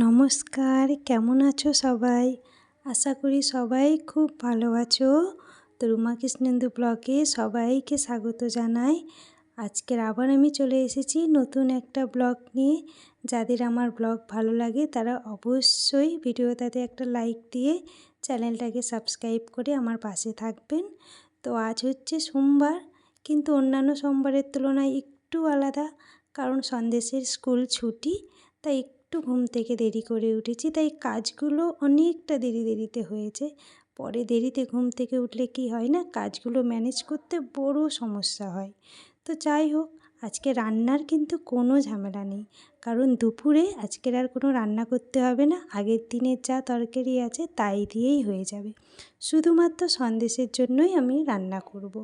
নমস্কার, কেমন আছো সবাই? আশা করি সবাই খুব ভালো আছো। তো রুমা কৃষ্ণেন্দু ব্লগে সবাইকে স্বাগত জানাই। আজকের আবার আমি চলে এসেছি নতুন একটা ব্লগ নিয়ে। যাদের আমার ব্লগ ভালো লাগে তারা অবশ্যই ভিডিওটাতে একটা লাইক দিয়ে চ্যানেলটাকে সাবস্ক্রাইব করে আমার পাশে থাকবেন। তো আজ হচ্ছে সোমবার, কিন্তু অন্যান্য সোমবারের তুলনায় একটু আলাদা, কারণ সন্দেশের স্কুল ছুটি, তাই একটু ঘুম থেকে দেরি করে উঠেছি, তাই কাজগুলো অনেকটা দেরিতে হয়েছে। পরে দেরিতে ঘুম থেকে উঠলে কি হয় না, কাজগুলো ম্যানেজ করতে বড় সমস্যা হয়। তো যাই হোক, আজকে রান্নার কিন্তু কোনো ঝামেলা নেই, কারণ দুপুরে আজকের আর কোনো রান্না করতে হবে না। আগের দিনের যা তরকারি আছে তাই দিয়েই হয়ে যাবে। শুধুমাত্র সন্দেশের জন্যই আমি রান্না করব।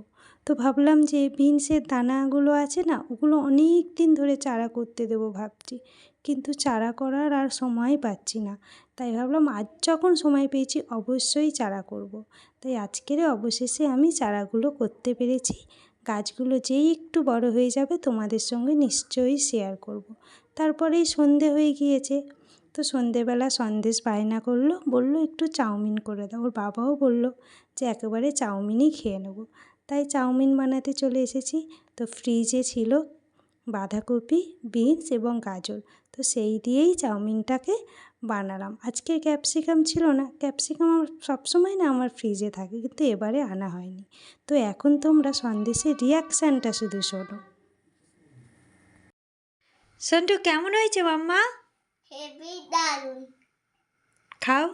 তো ভাবলাম যে বিনসের দানাগুলো আছে না, ওগুলো অনেক দিন ধরে চারা করতে দেবো ভাবছি, কিন্তু চারা করার আর সময় পাচ্ছি না। তাই ভাবলাম আজ যখন সময় পেয়েছি অবশ্যই চারা করব। তাই আজকের অবশেষে আমি চারাগুলো করতে পেরেছি। গাছগুলো যেই একটু বড় হয়ে যাবে তোমাদের সঙ্গে নিশ্চয়ই শেয়ার করব। তারপরেই সন্ধে হয়ে গিয়েছে। তো সন্ধেবেলা সন্দেশ বায়না করলো, বলল একটু চাউমিন করে দাও। ওর বাবাও বলল যে একেবারে চাউমিনই খেয়ে নেব। তাই চাউমিন বানাতে চলে এসেছি। তো ফ্রিজে ছিল বাঁধাকপি, বিনস এবং গাজর, তো সেই দিয়েই চাউমিনটাকে বানালাম। আজকে ক্যাপসিকাম ছিল না, ক্যাপসিকাম আমার সবসময় না আমার ফ্রিজে থাকে, কিন্তু এবারে আনা হয়নি। তো এখন তোমরা সন্দেশের রিয়াকশানটা শুধু শোনো। সন্টু কেমন হয়েছে মাম্মা? হেভি দারুণ। খাও।